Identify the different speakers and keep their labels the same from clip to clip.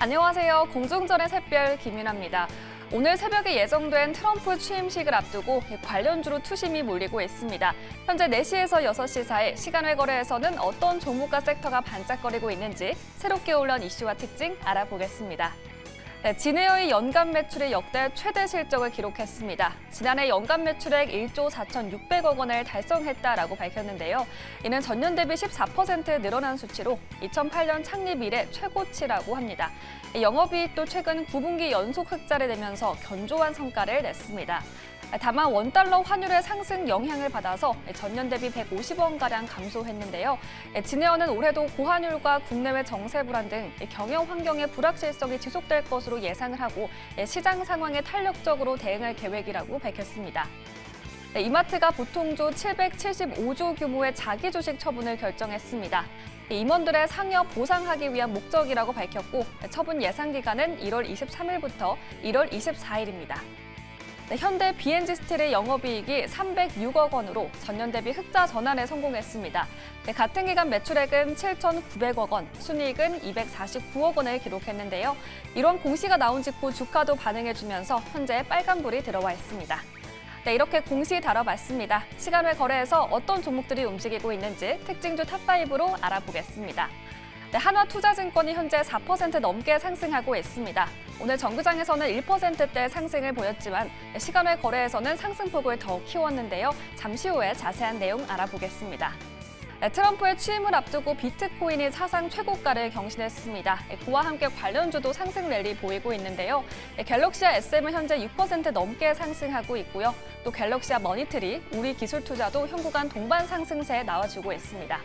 Speaker 1: 안녕하세요. 공중전의 샛별 김윤아입니다. 오늘 새벽에 예정된 트럼프 취임식을 앞두고 관련주로 투심이 몰리고 있습니다. 현재 4시에서 6시 사이 시간외 거래에서는 어떤 종목과 섹터가 반짝거리고 있는지 새롭게 올라온 이슈와 특징 알아보겠습니다. 진에어의 연간 매출이 역대 최대 실적을 기록했습니다. 지난해 연간 매출액 1조 4,600억 원을 달성했다라고 밝혔는데요. 이는 전년 대비 14% 늘어난 수치로 2008년 창립 이래 최고치라고 합니다. 영업이익도 최근 9분기 연속 흑자를 내면서 견조한 성과를 냈습니다. 다만 원달러 환율의 상승 영향을 받아서 전년 대비 150원가량 감소했는데요. 진에어는 올해도 고환율과 국내외 정세 불안 등 경영 환경의 불확실성이 지속될 것으로 예상을 하고 시장 상황에 탄력적으로 대응할 계획이라고 밝혔습니다. 이마트가 보통주 775조 규모의 자기 주식 처분을 결정했습니다. 임원들의 상여 보상하기 위한 목적이라고 밝혔고 처분 예상 기간은 1월 23일부터 1월 24일입니다. 현대 B&G 스틸의 영업이익이 306억 원으로 전년 대비 흑자 전환에 성공했습니다. 같은 기간 매출액은 7,900억 원, 순이익은 249억 원을 기록했는데요. 이런 공시가 나온 직후 주가도 반응해주면서 현재 빨간불이 들어와 있습니다. 이렇게 공시 다뤄봤습니다. 시간외 거래에서 어떤 종목들이 움직이고 있는지 특징주 탑5로 알아보겠습니다. 한화투자증권이 현재 4% 넘게 상승하고 있습니다. 오늘 정규장에서는 1%대 상승을 보였지만 시간외 거래에서는 상승폭을 더 키웠는데요. 잠시 후에 자세한 내용 알아보겠습니다. 트럼프의 취임을 앞두고 비트코인이 사상 최고가를 경신했습니다. 그와 함께 관련주도 상승 랠리 보이고 있는데요. 갤럭시아 SM은 현재 6% 넘게 상승하고 있고요. 또 갤럭시아 머니트리, 우리기술투자도 현구간 동반 상승세에 나와주고 있습니다.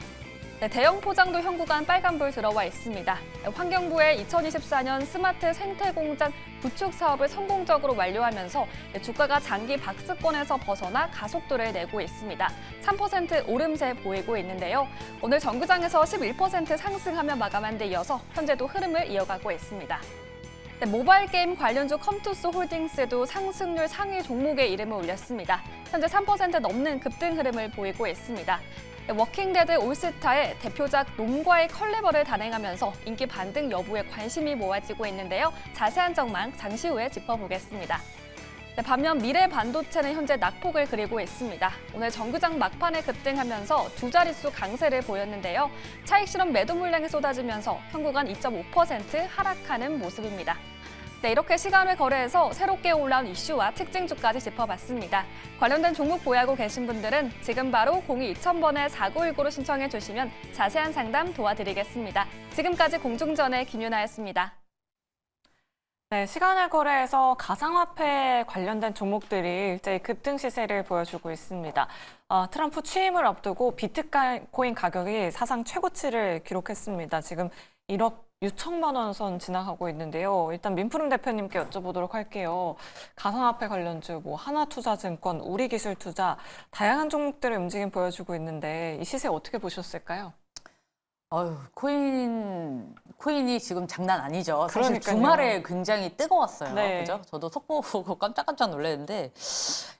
Speaker 1: 대형 포장도 현구간 빨간불 들어와 있습니다. 환경부의 2024년 스마트 생태공장 구축 사업을 성공적으로 완료하면서 주가가 장기 박스권에서 벗어나 가속도를 내고 있습니다. 3% 오름세 보이고 있는데요. 오늘 정규장에서 11% 상승하며 마감한 데 이어서 현재도 흐름을 이어가고 있습니다. 모바일 게임 관련주 컴투스 홀딩스도 상승률 상위 종목에 이름을 올렸습니다. 현재 3% 넘는 급등 흐름을 보이고 있습니다. 워킹데드 올스타의 대표작 놈과의 컬래버를 단행하면서 인기 반등 여부에 관심이 모아지고 있는데요. 자세한 전망 잠시 후에 짚어보겠습니다. 반면 미래 반도체는 현재 낙폭을 그리고 있습니다. 오늘 정규장 막판에 급등하면서 두 자릿수 강세를 보였는데요. 차익 실험 매도 물량이 쏟아지면서 현구간 2.5% 하락하는 모습입니다. 이렇게 시간외 거래에서 새롭게 올라온 이슈와 특징주까지 짚어봤습니다. 관련된 종목 보유하고 계신 분들은 지금 바로 02-2000번에 4919로 신청해 주시면 자세한 상담 도와드리겠습니다. 지금까지 공중전의 김윤아였습니다.
Speaker 2: 네, 시간외 거래에서 가상화폐 관련된 종목들이 일제히 급등 시세를 보여주고 있습니다. 트럼프 취임을 앞두고 비트코인 가격이 사상 최고치를 기록했습니다. 지금 1억 6천만 원 선 지나가고 있는데요. 일단 민푸름 대표님께 여쭤보도록 할게요. 가상화폐 관련주, 하나투자증권, 우리기술투자 다양한 종목들의 움직임 보여주고 있는데 이 시세 어떻게 보셨을까요?
Speaker 3: 코인이 지금 장난 아니죠. 사실
Speaker 2: 그러니까요.
Speaker 3: 주말에 굉장히 뜨거웠어요.
Speaker 2: 네.
Speaker 3: 그죠? 저도 속보 보고 깜짝깜짝 놀랐는데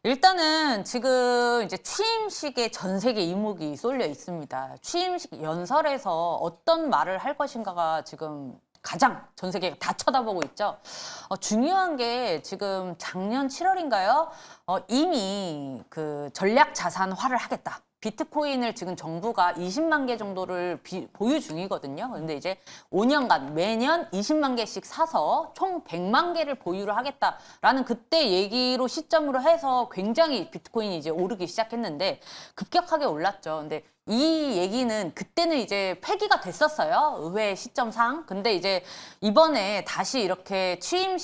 Speaker 3: 일단은 지금 이제 취임식에 전 세계 이목이 쏠려 있습니다. 취임식 연설에서 어떤 말을 할 것인가가 지금 가장 전 세계가 다 쳐다보고 있죠. 중요한 게 지금 작년 7월인가요? 이미 그 전략 자산화를 하겠다. 비트코인을 지금 정부가 20만 개 정도를 보유 중이거든요. 근데 이제 5년간 매년 20만 개씩 사서 총 100만 개를 보유를 하겠다라는 그때 얘기로 시점으로 해서 굉장히 비트코인이 이제 오르기 시작했는데 급격하게 올랐죠. 근데 이 얘기는 그때는 이제 폐기가 됐었어요. 의회 시점상. 근데 이제 이번에 다시 이렇게 취임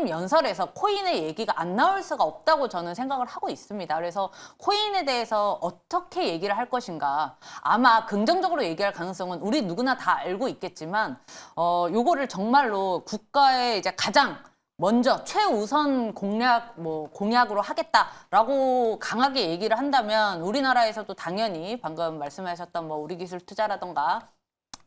Speaker 3: 연설에서 코인의 얘기가 안 나올 수가 없다고 저는 생각을 하고 있습니다. 그래서 코인에 대해서 어떻게 얘기를 할 것인가. 아마 긍정적으로 얘기할 가능성은 우리 누구나 다 알고 있겠지만, 요거를 정말로 국가의 이제 가장 먼저 최우선 공약으로 하겠다라고 강하게 얘기를 한다면 우리나라에서도 당연히 방금 말씀하셨던 우리기술투자라던가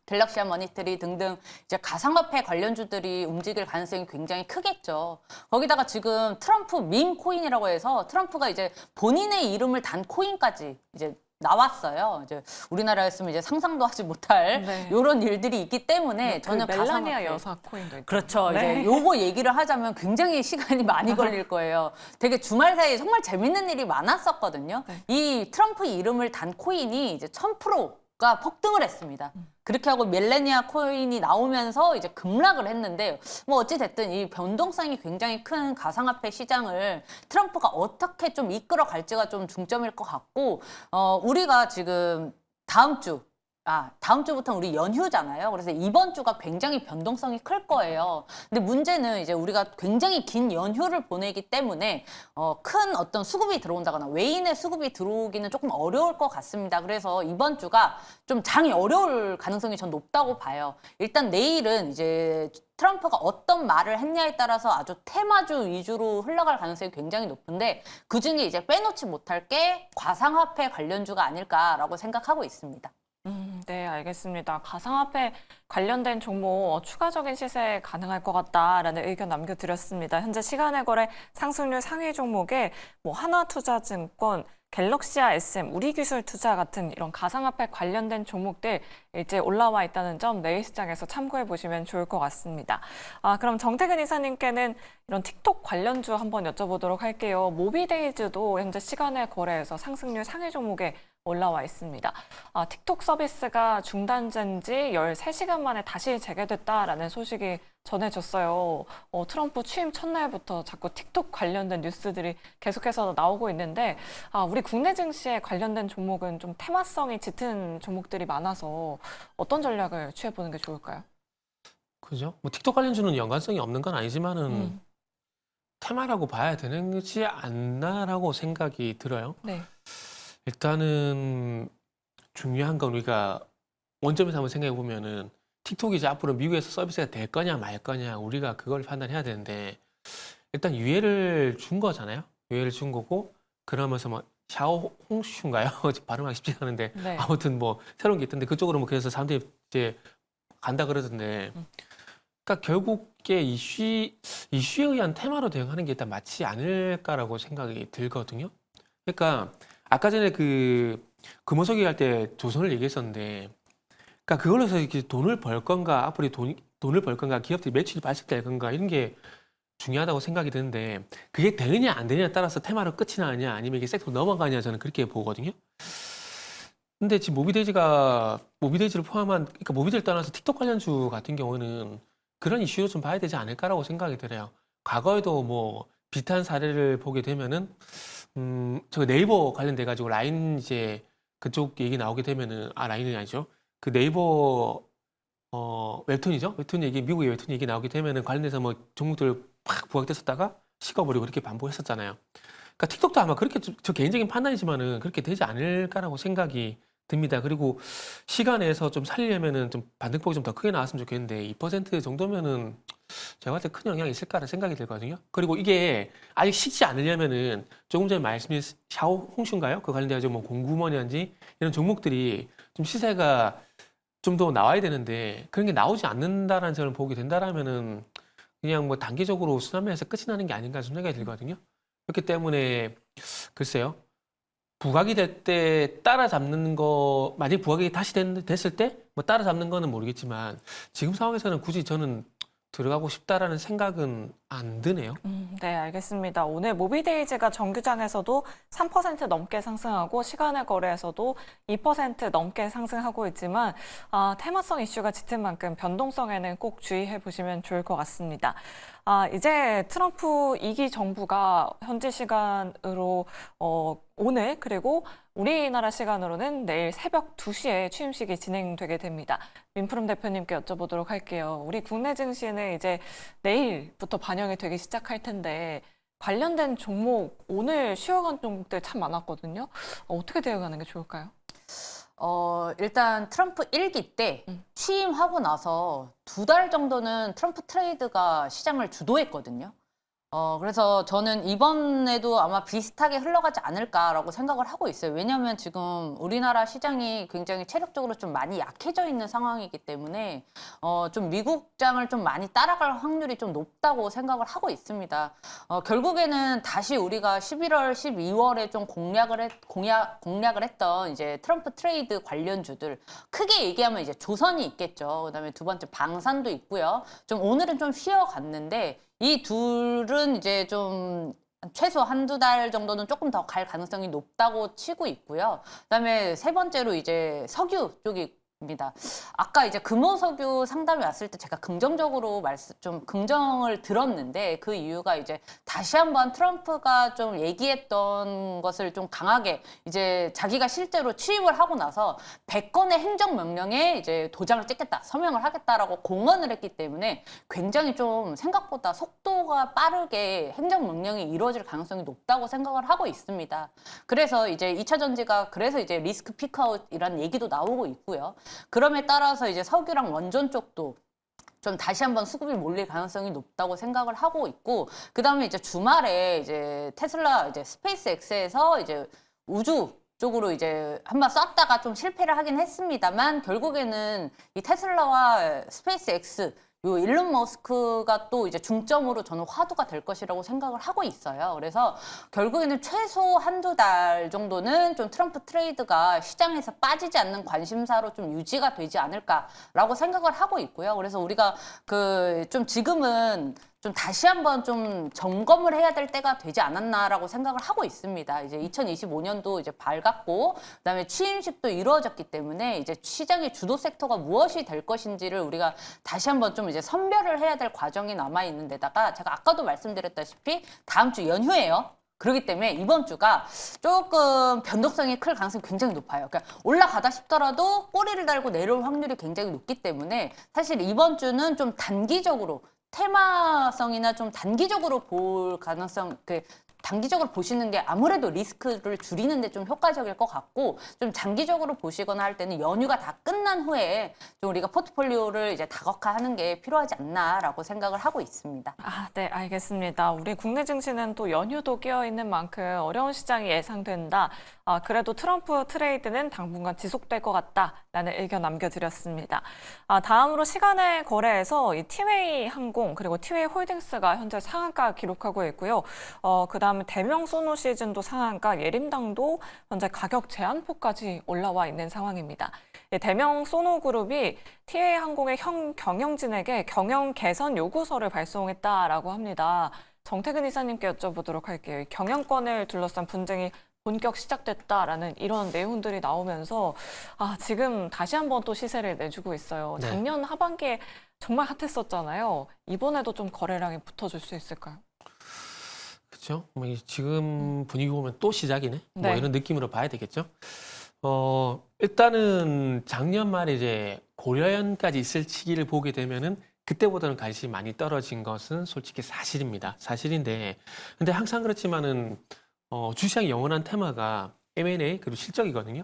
Speaker 3: 갤럭시아 머니터리 등등 이제 가상화폐 관련주들이 움직일 가능성이 굉장히 크겠죠. 거기다가 지금 트럼프 밈 코인이라고 해서 트럼프가 이제 본인의 이름을 단 코인까지 이제 나왔어요. 이제 우리나라였으면 이제 상상도 하지 못할
Speaker 2: 네.
Speaker 3: 이런 일들이 있기 때문에
Speaker 2: 그
Speaker 3: 저는
Speaker 2: 멜라니아
Speaker 3: 가상화폐
Speaker 2: 여사 코인도 있고.
Speaker 3: 그렇죠.
Speaker 2: 네.
Speaker 3: 이제 요거 얘기를 하자면 굉장히 시간이 많이 걸릴 거예요. 되게 주말 사이에 정말 재밌는 일이 많았었거든요.
Speaker 2: 네.
Speaker 3: 이 트럼프 이름을 단 코인이 이제 1000%가 폭등을 했습니다. 그렇게 하고 멜라니아 코인이 나오면서 이제 급락을 했는데 뭐 어찌 됐든 이 변동성이 굉장히 큰 가상화폐 시장을 트럼프가 어떻게 좀 이끌어 갈지가 좀 중점일 것 같고 우리가 지금 다음 주부터 우리 연휴잖아요. 그래서 이번 주가 굉장히 변동성이 클 거예요. 근데 문제는 이제 우리가 굉장히 긴 연휴를 보내기 때문에 큰 어떤 수급이 들어온다거나 외인의 수급이 들어오기는 조금 어려울 것 같습니다. 그래서 이번 주가 좀 장이 어려울 가능성이 전 높다고 봐요. 일단 내일은 이제 트럼프가 어떤 말을 했냐에 따라서 아주 테마주 위주로 흘러갈 가능성이 굉장히 높은데 그중에 이제 빼놓지 못할 게 가상화폐 관련주가 아닐까라고 생각하고 있습니다.
Speaker 2: 네, 알겠습니다. 가상화폐 관련된 종목 추가적인 시세 가능할 것 같다라는 의견 남겨드렸습니다. 현재 시간의 거래 상승률 상위 종목에 뭐 하나투자증권, 갤럭시아 SM, 우리기술투자 같은 이런 가상화폐 관련된 종목들 이제 올라와 있다는 점 내일 시장에서 참고해 보시면 좋을 것 같습니다. 그럼 정태근 이사님께는 이런 틱톡 관련주 한번 여쭤보도록 할게요. 모비데이즈도 현재 시간의 거래에서 상승률 상위 종목에 올라와 있습니다. 틱톡 서비스가 중단된 지 13시간 만에 다시 재개됐다라는 소식이 전해졌어요. 트럼프 취임 첫날부터 자꾸 틱톡 관련된 뉴스들이 계속해서 나오고 있는데 우리 국내 증시에 관련된 종목은 좀 테마성이 짙은 종목들이 많아서 어떤 전략을 취해보는 게 좋을까요?
Speaker 4: 그죠? 뭐 틱톡 관련주는 연관성이 없는 건 아니지만은 테마라고 봐야 되는지 않나라고 생각이 들어요.
Speaker 2: 네.
Speaker 4: 일단은 중요한 건 우리가 원점에서 한번 생각해 보면은 틱톡이 이제 앞으로 미국에서 서비스가 될 거냐 말 거냐 우리가 그걸 판단해야 되는데 일단 유예를 준 거잖아요. 유예를 준 거고 그러면서 뭐 샤오홍슈인가요? 발음하기 쉽지 않은데
Speaker 2: 네.
Speaker 4: 아무튼 뭐 새로운 게 있던데 그쪽으로 뭐 그래서 사람들이 이제 간다 그러던데 그러니까 결국에 이슈에 의한 테마로 대응하는 게 일단 맞지 않을까라고 생각이 들거든요. 그러니까 아까 전에 그 금호석이 할 때 조선을 얘기했었는데 그러니까 그걸로 해서 이렇게 돈을 벌 건가 앞으로 돈을 벌 건가 기업들이 매출이 발생될 건가 이런 게 중요하다고 생각이 드는데 그게 되느냐 안 되느냐에 따라서 테마로 끝이 나느냐 아니면 이게 섹터로 넘어가느냐 저는 그렇게 보거든요. 근데 지금 모비데이즈를 포함한 그러니까 모비데이를 떠나서 틱톡 관련주 같은 경우는 그런 이슈로 좀 봐야 되지 않을까라고 생각이 들어요. 과거에도 뭐 비슷한 사례를 보게 되면은 저 네이버 관련돼 가지고 라인 이제 그쪽 얘기 나오게 되면은 라인이 아니죠. 그 네이버 웹툰이죠. 웹툰 얘기 미국의 웹툰 얘기 나오게 되면은 관련돼서 뭐 종목들 팍 부각됐었다가 식어버리고 그렇게 반복했었잖아요. 그러니까 틱톡도 아마 그렇게 저 개인적인 판단이지만은 그렇게 되지 않을까라고 생각이 듭니다. 그리고 시간에서 좀 살리려면은 좀 반등폭이 좀 더 크게 나왔으면 좋겠는데 2% 정도면은 제가 볼 때 큰 영향이 있을까라는 생각이 들거든요. 그리고 이게 아직 식지 않으려면은 조금 전에 말씀드린 샤오홍슈인가요? 그 관련돼가지고 뭐 공구머니한지 이런 종목들이 좀 시세가 좀 더 나와야 되는데 그런 게 나오지 않는다라는 점을 보게 된다라면은 그냥 뭐 단기적으로 수남매에서 끝이 나는 게 아닌가 좀 생각이 들거든요. 그렇기 때문에 글쎄요. 부각이 될 때 따라잡는 거 만약 부각이 다시 됐을 때 뭐 따라잡는 거는 모르겠지만 지금 상황에서는 굳이 저는 들어가고 싶다라는 생각은 안 드네요.
Speaker 2: 네, 알겠습니다. 오늘 모비데이즈가 정규장에서도 3% 넘게 상승하고 시간의 거래에서도 2% 넘게 상승하고 있지만 테마성 이슈가 짙은 만큼 변동성에는 꼭 주의해 보시면 좋을 것 같습니다. 이제 트럼프 2기 정부가 현지 시간으로 오늘 그리고 우리나라 시간으로는 내일 새벽 2시에 취임식이 진행되게 됩니다. 민프롬 대표님께 여쭤보도록 할게요. 우리 국내 증시는 이제 내일부터 반영이 되기 시작할 텐데 관련된 종목 오늘 쉬어간 종목들 참 많았거든요. 어떻게 대응하는 게 좋을까요?
Speaker 3: 일단 트럼프 1기 때 취임하고 나서 2달 정도는 트럼프 트레이드가 시장을 주도했거든요. 그래서 저는 이번에도 아마 비슷하게 흘러가지 않을까라고 생각을 하고 있어요. 왜냐하면 지금 우리나라 시장이 굉장히 체력적으로 좀 많이 약해져 있는 상황이기 때문에 좀 미국장을 좀 많이 따라갈 확률이 좀 높다고 생각을 하고 있습니다. 결국에는 다시 우리가 11월, 12월에 좀 공략을 했던 이제 트럼프 트레이드 관련주들 크게 얘기하면 이제 조선이 있겠죠. 그다음에 두 번째 방산도 있고요. 좀 오늘은 좀 쉬어갔는데 이 둘은 이제 좀 최소 한두 달 정도는 조금 더 갈 가능성이 높다고 치고 있고요. 그다음에 세 번째로 이제 석유 쪽입니다. 아까 이제 금호석유 상담이 왔을 때 제가 긍정적으로 좀 긍정을 들었는데 그 이유가 이제 다시 한번 트럼프가 좀 얘기했던 것을 좀 강하게 이제 자기가 실제로 취임을 하고 나서 100건의 행정명령에 이제 도장을 찍겠다, 서명을 하겠다라고 공언을 했기 때문에 굉장히 좀 생각보다 속도가 빠르게 행정명령이 이루어질 가능성이 높다고 생각을 하고 있습니다. 그래서 이제 2차 전지가 그래서 이제 리스크 피크아웃이라는 얘기도 나오고 있고요. 그럼에 따라서 이제 석유랑 원전 쪽도 좀 다시 한번 수급이 몰릴 가능성이 높다고 생각을 하고 있고, 그 다음에 이제 주말에 이제 테슬라 이제 스페이스X에서 이제 우주 쪽으로 이제 한번 쐈다가 좀 실패를 하긴 했습니다만 결국에는 이 테슬라와 스페이스X 요 일론 머스크가 또 이제 중점으로 저는 화두가 될 것이라고 생각을 하고 있어요. 그래서 결국에는 최소 한두 달 정도는 좀 트럼프 트레이드가 시장에서 빠지지 않는 관심사로 좀 유지가 되지 않을까라고 생각을 하고 있고요. 그래서 우리가 그 좀 지금은 좀 다시 한번 좀 점검을 해야 될 때가 되지 않았나라고 생각을 하고 있습니다. 이제 2025년도 이제 밝았고, 그다음에 취임식도 이루어졌기 때문에 이제 시장의 주도 섹터가 무엇이 될 것인지를 우리가 다시 한번 좀 이제 선별을 해야 될 과정이 남아 있는 데다가 제가 아까도 말씀드렸다시피 다음 주 연휴예요. 그렇기 때문에 이번 주가 조금 변동성이 클 가능성이 굉장히 높아요. 그러니까 올라가다 싶더라도 꼬리를 달고 내려올 확률이 굉장히 높기 때문에 사실 이번 주는 좀 단기적으로 테마성이나 좀 단기적으로 볼 가능성, 단기적으로 보시는 게 아무래도 리스크를 줄이는 데 좀 효과적일 것 같고, 좀 장기적으로 보시거나 할 때는 연휴가 다 끝난 후에 좀 우리가 포트폴리오를 이제 다각화하는 게 필요하지 않나라고 생각을 하고 있습니다.
Speaker 2: 네, 알겠습니다. 우리 국내 증시는 또 연휴도 끼어 있는 만큼 어려운 시장이 예상된다. 그래도 트럼프 트레이드는 당분간 지속될 것 같다라는 의견 남겨드렸습니다. 다음으로 시간의 거래에서 이 티웨이 항공 그리고 티웨이 홀딩스가 현재 상한가 기록하고 있고요. 그다음에 대명 소노 시즌도 상한가, 예림당도 현재 가격 제한폭까지 올라와 있는 상황입니다. 대명 소노그룹이 티웨이 항공의 경영진에게 경영 개선 요구서를 발송했다라고 합니다. 정태근 이사님께 여쭤보도록 할게요. 이 경영권을 둘러싼 분쟁이 본격 시작됐다라는 이런 내용들이 나오면서 지금 다시 한번 또 시세를 내주고 있어요.
Speaker 4: 네.
Speaker 2: 작년 하반기에 정말 핫했었잖아요. 이번에도 좀 거래량이 붙어줄 수 있을까요?
Speaker 4: 그렇죠. 지금 분위기 보면 또 시작이네. 뭐
Speaker 2: 네.
Speaker 4: 이런 느낌으로 봐야 되겠죠. 일단은 작년 말에 이제 고려연까지 있을 시기를 보게 되면은 그때보다는 관심이 많이 떨어진 것은 솔직히 사실입니다. 사실인데, 근데 항상 그렇지만은 주시장의 영원한 테마가 M&A 그리고 실적이거든요.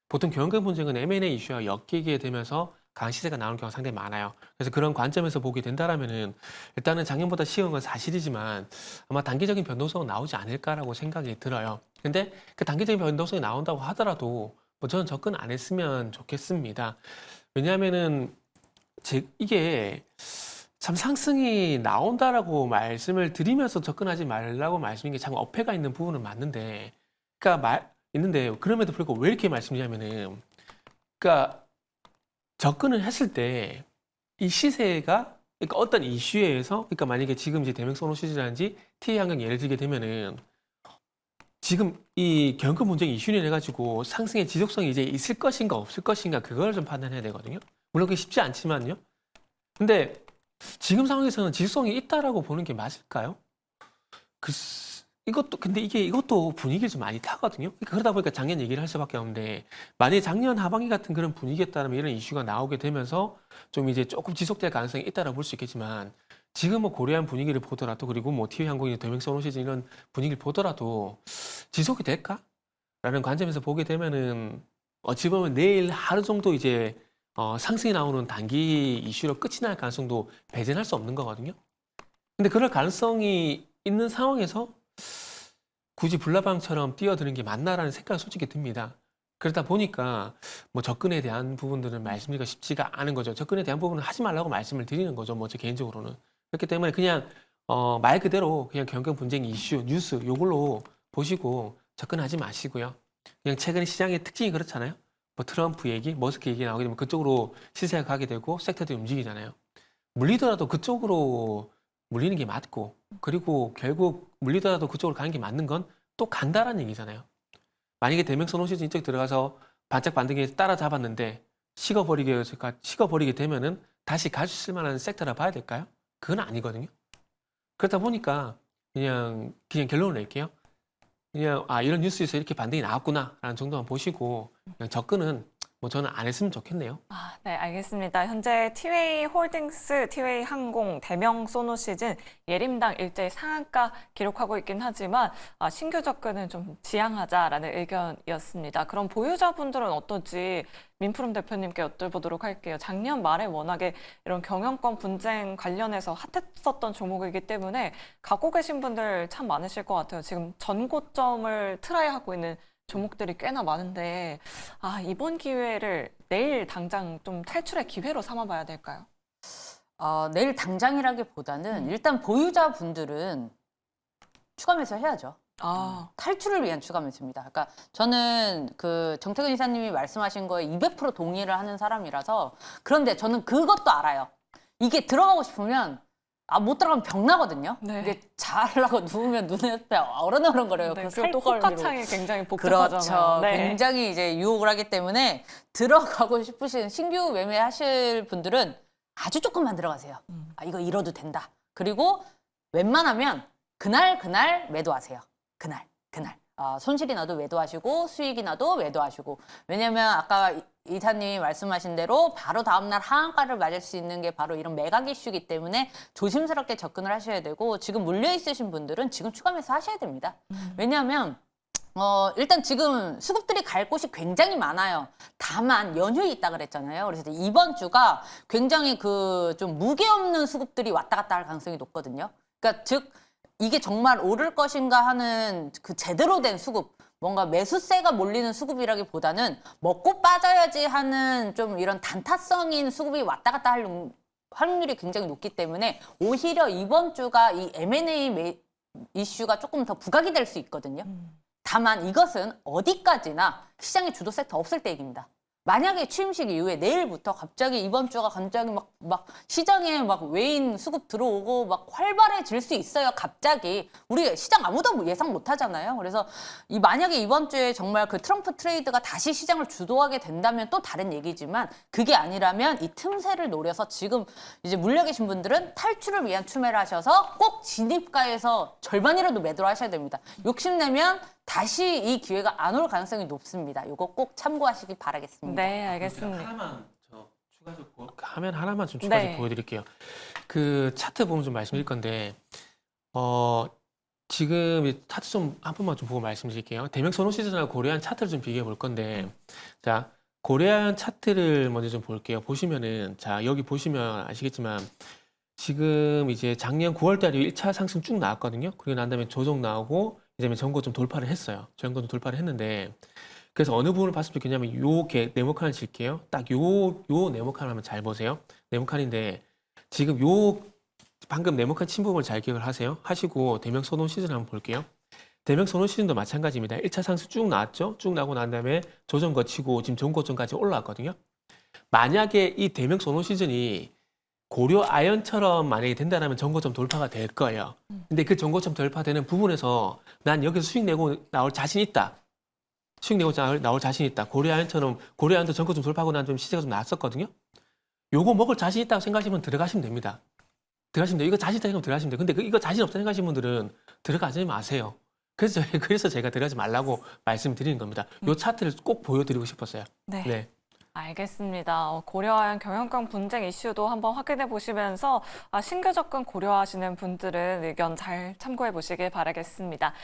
Speaker 4: 보통 경영권 분쟁은 M&A 이슈와 엮이게 되면서 강한 시세가 나오는 경우가 상당히 많아요. 그래서 그런 관점에서 보게 된다라면은 일단은 작년보다 쉬운 건 사실이지만 아마 단기적인 변동성은 나오지 않을까라고 생각이 들어요. 근데 그 단기적인 변동성이 나온다고 하더라도 뭐 저는 접근 안 했으면 좋겠습니다. 왜냐하면은 이게 참 상승이 나온다라고 말씀을 드리면서 접근하지 말라고 말씀인 게 참 어폐가 있는 부분은 맞는데, 있는데 그럼에도 불구하고 왜 이렇게 말씀드리냐면은, 그러니까 접근을 했을 때 이 시세가 그러니까 어떤 이슈에 의해서, 그러니까 만약에 지금 이제 대명 소노 시즌이라든지 T 환경 예를 들게 되면은 지금 이 경영권 분쟁 이슈로 인해 가지고 상승의 지속성이 이제 있을 것인가 없을 것인가 그걸 좀 판단해야 되거든요. 물론 그게 쉽지 않지만요. 근데 지금 상황에서는 지속성이 있다라고 보는 게 맞을까요? 이것도 분위기를 좀 많이 타거든요. 그러다 보니까 작년 얘기를 할 수밖에 없는데, 만약에 작년 하반기 같은 그런 분위기였다면 이런 이슈가 나오게 되면서 좀 이제 조금 지속될 가능성이 있다라고 볼 수 있겠지만, 지금 뭐 고려한 분위기를 보더라도, 그리고 뭐 티웨이 항공이 대명 소노 시즌 이런 분위기를 보더라도 지속이 될까? 라는 관점에서 보게 되면은 어찌 보면 내일 하루 정도 이제 상승이 나오는 단기 이슈로 끝이 날 가능성도 배제할 수 없는 거거든요. 근데 그럴 가능성이 있는 상황에서 굳이 불나방처럼 뛰어드는 게 맞나라는 생각이 솔직히 듭니다. 그러다 보니까 뭐 접근에 대한 부분들은 말씀드리기가 쉽지가 않은 거죠. 접근에 대한 부분은 하지 말라고 말씀을 드리는 거죠. 뭐 저 개인적으로는. 그렇기 때문에 그냥 말 그대로 그냥 경영 분쟁 이슈, 뉴스 요걸로 보시고 접근하지 마시고요. 그냥 최근 시장의 특징이 그렇잖아요. 뭐 트럼프 얘기, 머스크 얘기 나오게 되면 그쪽으로 시세가 가게 되고 섹터들이 움직이잖아요. 물리더라도 그쪽으로 물리는 게 맞고 그리고 결국 물리더라도 그쪽으로 가는 게 맞는 건 또 간다라는 얘기잖아요. 만약에 대명선 호시즌 이쪽 들어가서 반짝 반등에 따라잡았는데 식어버리게 되면은 다시 갈 수 있을 만한 섹터라 봐야 될까요? 그건 아니거든요. 그렇다 보니까 그냥 결론을 낼게요. 그냥 이런 뉴스에서 이렇게 반등이 나왔구나라는 정도만 보시고 그냥 접근은 뭐 저는 안 했으면 좋겠네요.
Speaker 2: 네, 알겠습니다. 현재 티웨이 홀딩스, 티웨이 항공, 대명 소노시즌 예림당 일제히 상한가 기록하고 있긴 하지만 신규 접근은 좀 지양하자라는 의견이었습니다. 그럼 보유자분들은 어떨지 민프롬 대표님께 여쭤보도록 할게요. 작년 말에 워낙에 이런 경영권 분쟁 관련해서 핫했었던 종목이기 때문에 갖고 계신 분들 참 많으실 것 같아요. 지금 전고점을 트라이하고 있는 종목들이 꽤나 많은데 이번 기회를 내일 당장 좀 탈출의 기회로 삼아봐야 될까요?
Speaker 3: 내일 당장이라기보다는 일단 보유자분들은 추가 매수 해야죠. 탈출을 위한 추가 매수입니다. 그러니까 저는 그 정태근 이사님이 말씀하신 거에 200% 동의를 하는 사람이라서 그런데 저는 그것도 알아요. 이게 들어가고 싶으면 못 들어가면 병 나거든요.
Speaker 2: 네.
Speaker 3: 이게 자려고 누우면 눈앞에 어른어른거려요.
Speaker 2: 네,
Speaker 3: 그
Speaker 2: 그리고 또
Speaker 3: 살벌미로.
Speaker 2: 호가창이 굉장히 복잡하잖아요.
Speaker 3: 그렇죠.
Speaker 2: 네.
Speaker 3: 굉장히 이제 유혹을 하기 때문에 들어가고 싶으신 신규 매매하실 분들은 아주 조금만 들어가세요. 이거 잃어도 된다. 그리고 웬만하면 그날 매도하세요. 그날. 손실이 나도 매도하시고 수익이 나도 매도하시고. 왜냐면 아까 이사님이 말씀하신 대로 바로 다음날 하한가를 맞을 수 있는 게 바로 이런 매각 이슈이기 때문에 조심스럽게 접근을 하셔야 되고 지금 물려 있으신 분들은 지금 추가 매수 하셔야 됩니다. 왜냐하면 일단 지금 수급들이 갈 곳이 굉장히 많아요. 다만 연휴에 있다 그랬잖아요. 그래서 이번 주가 굉장히 그 좀 무게 없는 수급들이 왔다 갔다 할 가능성이 높거든요. 그러니까 즉 이게 정말 오를 것인가 하는 그 제대로 된 수급, 뭔가 매수세가 몰리는 수급이라기보다는 먹고 빠져야지 하는 좀 이런 단타성인 수급이 왔다 갔다 할 확률이 굉장히 높기 때문에 오히려 이번 주가 이 M&A 이슈가 조금 더 부각이 될 수 있거든요. 다만 이것은 어디까지나 시장의 주도 섹터 없을 때 얘기입니다. 만약에 취임식 이후에 내일부터 갑자기 이번 주가 갑자기 막 시장에 막 외인 수급 들어오고 막 활발해질 수 있어요. 갑자기 우리 시장 아무도 예상 못 하잖아요. 그래서 만약에 이번 주에 정말 그 트럼프 트레이드가 다시 시장을 주도하게 된다면 또 다른 얘기지만 그게 아니라면 이 틈새를 노려서 지금 이제 물려 계신 분들은 탈출을 위한 추매를 하셔서 꼭 진입가에서 절반이라도 매도를 하셔야 됩니다. 욕심내면 다시 이 기회가 안 올 가능성이 높습니다. 이거 꼭 참고하시기 바라겠습니다.
Speaker 2: 네, 알겠습니다.
Speaker 4: 하나만 화면 하나만 좀 추가해서
Speaker 2: 네.
Speaker 4: 보여드릴게요. 그 차트 보면 좀 말씀드릴 건데 지금 이 차트 좀 한 번만 좀 보고 말씀드릴게요. 대명선 호시즌하고 고려한 차트를 좀 비교해 볼 건데 자 고려한 차트를 먼저 좀 볼게요. 보시면은 자 여기 보시면 아시겠지만 지금 이제 작년 9월 달에 1차 상승 쭉 나왔거든요. 그리고 난 다음에 조정 나오고 이제 전고점 돌파를 했어요. 전고점 돌파를 했는데 그래서 어느 부분을 봤으면 좋겠냐면 요 네모칸을 칠게요. 딱 요 네모칸을 한번 잘 보세요. 네모칸인데 지금 요 방금 네모칸 친 부분을 잘 기억을 하세요. 하시고 대명선 호시즌 한번 볼게요. 대명선 호시즌도 마찬가지입니다. 1차 상승 쭉 나왔죠. 쭉 나오고 난 다음에 조정 거치고 지금 전고점까지 올라왔거든요. 만약에 이 대명선 호시즌이 고려 아연처럼 만약에 된다면 전고점 돌파가 될 거예요. 근데 그 전고점 돌파되는 부분에서 난 여기서 수익 내고 나올 자신 있다. 수익 내고 나올 자신 있다. 고려 아연처럼 고려 아연도 전고점 돌파하고 난 좀 시세가 좀 나왔었거든요. 요거 먹을 자신 있다고 생각하시면 들어가시면 됩니다. 들어가시면 돼요. 이거 자신 있다 생각하면 들어가시면 돼요. 근데 이거 자신 없다 생각하시는 분들은 들어가지 마세요. 그래서 제가 들어가지 말라고 말씀드리는 겁니다. 요 차트를 꼭 보여드리고 싶었어요.
Speaker 2: 네. 알겠습니다. 고려한 경영권 분쟁 이슈도 한번 확인해 보시면서 신규 접근 고려하시는 분들은 의견 잘 참고해 보시길 바라겠습니다.